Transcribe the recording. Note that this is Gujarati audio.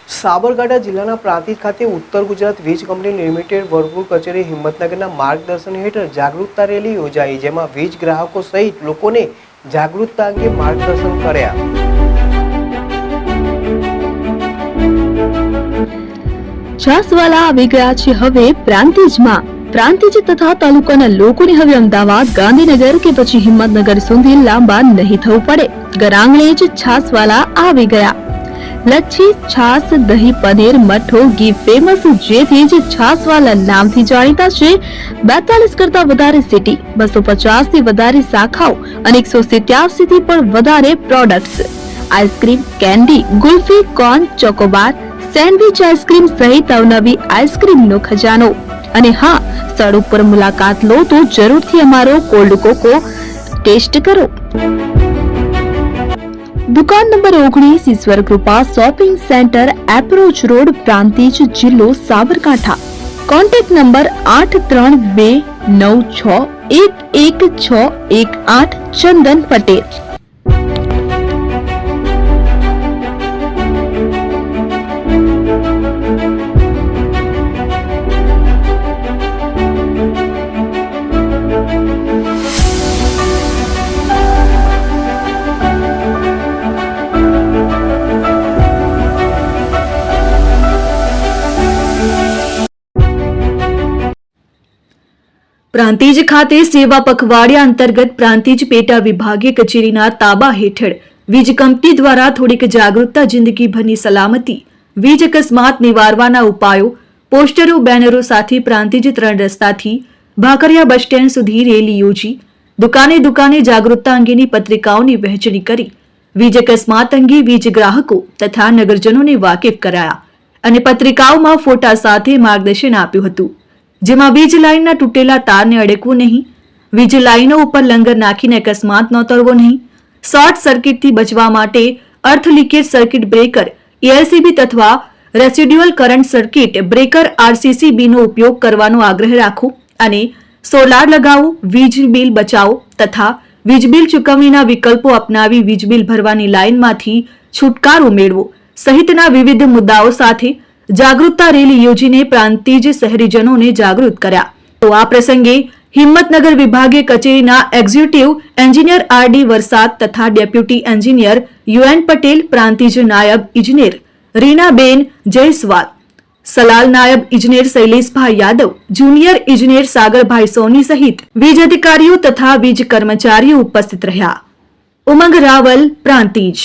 સાબરકાંઠા જિલ્લાના પ્રાંતિજ ખાતે ઉત્તર ગુજરાત વીજ કંપની લિમિટેડ વર્કફોર્સ કચેરી હિંમતનગરના માર્ગદર્શન હેઠળ જાગૃતતા રેલી યોજાઈ, જેમાં વીજ ગ્રાહકો સહિત લોકોને જાગૃતતા અંગે માર્ગદર્શન કર્યા. છાસવાલા આવી ગયા છે હવે પ્રાંતિજમાં. પ્રાંતિજ તથા તાલુકાના લોકોને હવે અમદાવાદ, ગાંધીનગર કે પછી હિંમતનગર સુધી લાંબા નહીં થવું પડે. ઘરાંગણે જ છાસવાલા આવી ગયા. લચ્છી, છાસ, દહીં, પનીર, મઠો, ઘી ફેમસ, જેથી જ છાસવાલા નામથી જાણીતા છે. 42 કરતા વધારે સિટી, 250 થી વધારે શાખાઓ અને 187 થી પણ વધારે products. Ice cream, candy, kulfi, corn, Chocobar, sandwich ice cream સહિત અવનવી આઈસ્ક્રીમનો ખજાનો. અને હા, સ્થળ ઉપર મુલાકાત લો તો જરૂરથી અમારો કોલ્ડ કોકો ટેસ્ટ કરો. દુકાન number 19, Ishwar Krupa shopping centre, approach road, Prantij, જિલ્લો સાબરકાંઠા. Contact number 8326111618, Chandan Patel. પ્રાંતિજ ખાતે સેવા પખવાડિયા અંતર્ગત પ્રાંતિજ પેટા વિભાગીય કચેરીના તાબા હેઠળ વીજ કંપની દ્વારા થોડીક જાગૃતતા, જિંદગીભરની સલામતી, વીજ અકસ્માત નિવારવાના ઉપાયો, પોસ્ટરો, બેનરો સાથે પ્રાંતિજ 3 રસ્તાથી ભાકરિયા બસ સ્ટેન્ડ સુધી રેલી યોજી દુકાને દુકાને જાગૃતતા અંગેની પત્રિકાઓની વહેંચણી કરી વીજ અકસ્માત અંગે વીજ ગ્રાહકો તથા નગરજનોને વાકેફ કરાયા અને પત્રિકાઓમાં ફોટા સાથે માર્ગદર્શન આપ્યું હતું, જેમાં વીજ લાઇનના તૂટેલા તારને અડકવું નહીં, વીજ લાઇનો ઉપર લંગર નાખીને અકસ્માત નોતરવો નહીં, શોર્ટ સર્કિટથી બચવા માટે અર્થ લીકેજ સર્કિટ બ્રેકર ELCB તથા residual current circuit breaker RCCB નો ઉપયોગ કરવાનો આગ્રહ રાખો અને સોલાર લગાવો, વીજ બિલ બચાવો તથા વીજ બિલ ચૂકવણીના વિકલ્પો અપનાવી વીજ બિલ ભરવાની લાઇનમાંથી છુટકારો મેળવો સહિતના વિવિધ મુદ્દાઓ સાથે જાગૃતતા રેલી યોજીને પ્રાંતિજ શહેરીજનોને જાગૃત કર્યા. તો આ પ્રસંગે હિંમતનગર વિભાગીય કચેરીના એક્ઝિક્યુટિવ એન્જિનિયર RD વરસાદ તથા deputy engineer UN Patel, Prantij નાયબ ઇજનેર રીનાબેન જયસ્વાલ, સલાલ નાયબ ઇજનેર શૈલેષભાઈ યાદવ, જુનિયર ઇજનેર સાગરભાઈ સોની સહિત વીજ અધિકારીઓ તથા વીજ કર્મચારીઓ ઉપસ્થિત રહ્યા. ઉમંગ રાવલ, પ્રાંતિજ.